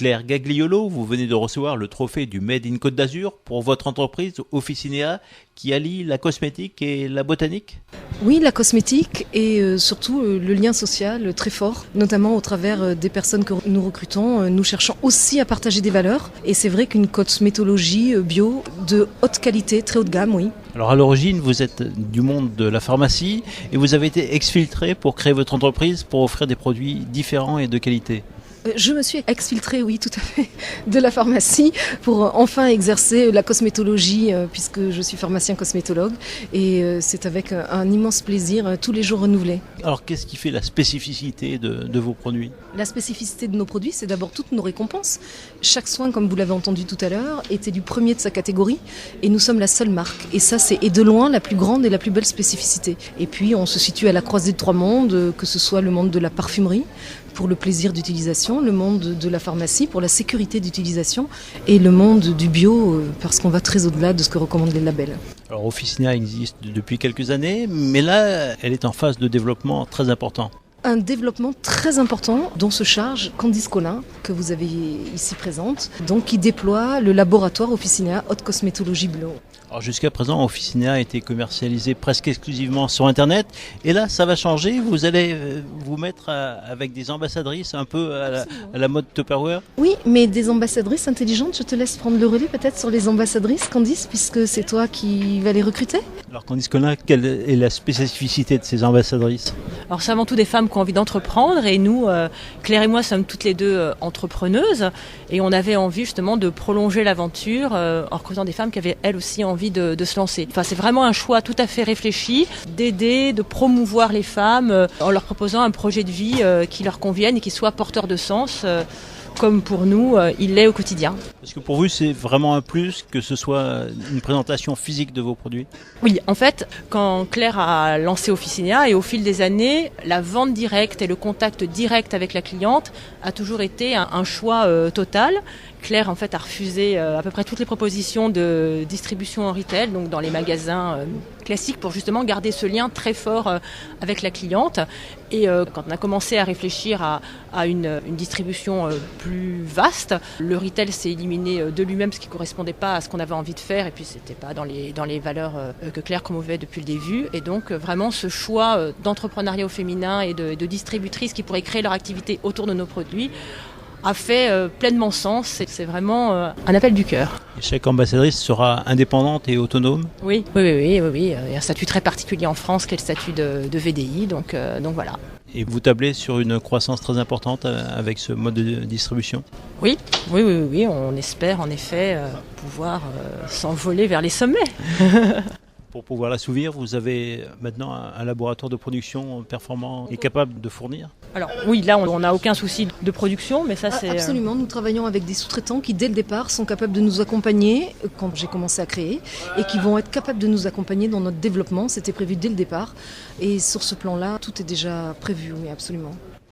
Claire Gagliolo, vous venez de recevoir le trophée du Made in Côte d'Azur pour votre entreprise Officinea qui allie la cosmétique et la botanique. Oui, la cosmétique et surtout le lien social très fort, notamment au travers des personnes que nous recrutons. Nous cherchons aussi à partager des valeurs et c'est vrai qu'une cosmétologie bio de haute qualité, très haut de gamme, oui. Alors à l'origine, vous êtes du monde de la pharmacie et vous avez été exfiltré pour créer votre entreprise pour offrir des produits différents et de qualité. Je me suis exfiltrée, oui, tout à fait, de la pharmacie pour enfin exercer la cosmétologie puisque je suis pharmacien cosmétologue et c'est avec un immense plaisir tous les jours renouvelés. Alors qu'est-ce qui fait la spécificité de vos produits ? La spécificité de nos produits, c'est d'abord toutes nos récompenses. Chaque soin, comme vous l'avez entendu tout à l'heure, était du premier de sa catégorie et nous sommes la seule marque. Et ça, c'est de loin la plus grande et la plus belle spécificité. Et puis, on se situe à la croisée de trois mondes, que ce soit le monde de la parfumerie, pour le plaisir d'utilisation, le monde de la pharmacie pour la sécurité d'utilisation et le monde du bio parce qu'on va très au-delà de ce que recommandent les labels. Alors Officinea existe depuis quelques années, mais là, elle est en phase de développement très important. Un développement très important dont se charge Candice Collin, que vous avez ici présente, donc qui déploie le laboratoire Officinea Haute Cosmétologie Bio. Alors jusqu'à présent, Officinea a été commercialisé presque exclusivement sur Internet. Et là, ça va changer. Vous allez vous mettre avec des ambassadrices un peu à la mode Tupperware. Oui, mais des ambassadrices intelligentes. Je te laisse prendre le relais peut-être sur les ambassadrices, Candice, puisque c'est toi qui vas les recruter. Alors Candice Collin, quelle est la spécificité de ces ambassadrices ? Alors c'est avant tout des femmes qui ont envie d'entreprendre et nous, Claire et moi, sommes toutes les deux entrepreneuses et on avait envie justement de prolonger l'aventure en recrutant des femmes qui avaient elles aussi envie de se lancer. Enfin, c'est vraiment un choix tout à fait réfléchi d'aider, de promouvoir les femmes en leur proposant un projet de vie qui leur convienne et qui soit porteur de sens. Comme pour nous, il l'est au quotidien. Parce que pour vous, c'est vraiment un plus que ce soit une présentation physique de vos produits ? Oui, en fait, quand Claire a lancé Officinea et au fil des années, la vente directe et le contact direct avec la cliente a toujours été un choix total. Claire, en fait, a refusé à peu près toutes les propositions de distribution en retail, donc dans les magasins classiques, pour justement garder ce lien très fort avec la cliente. Et quand on a commencé à réfléchir à une distribution plus vaste, le retail s'est éliminé de lui-même, ce qui ne correspondait pas à ce qu'on avait envie de faire, et puis c'était pas dans les valeurs que Claire promouvait depuis le début. Et donc vraiment ce choix d'entrepreneuriat au féminin et de distributrices qui pourraient créer leur activité autour de nos produits a fait pleinement sens. C'est vraiment un appel du cœur. Et chaque ambassadrice sera indépendante et autonome ? Oui. Il y a un statut très particulier en France qui est le statut de VDI, donc voilà. Et vous tablez sur une croissance très importante avec ce mode de distribution ? Oui, on espère en effet pouvoir s'envoler vers les sommets. Pour pouvoir l'assouvir, vous avez maintenant un laboratoire de production performant et capable de fournir ? Alors oui, là on n'a aucun souci de production, mais ça c'est... Absolument, nous travaillons avec des sous-traitants qui dès le départ sont capables de nous accompagner quand j'ai commencé à créer et qui vont être capables de nous accompagner dans notre développement, c'était prévu dès le départ et sur ce plan-là, tout est déjà prévu, oui absolument.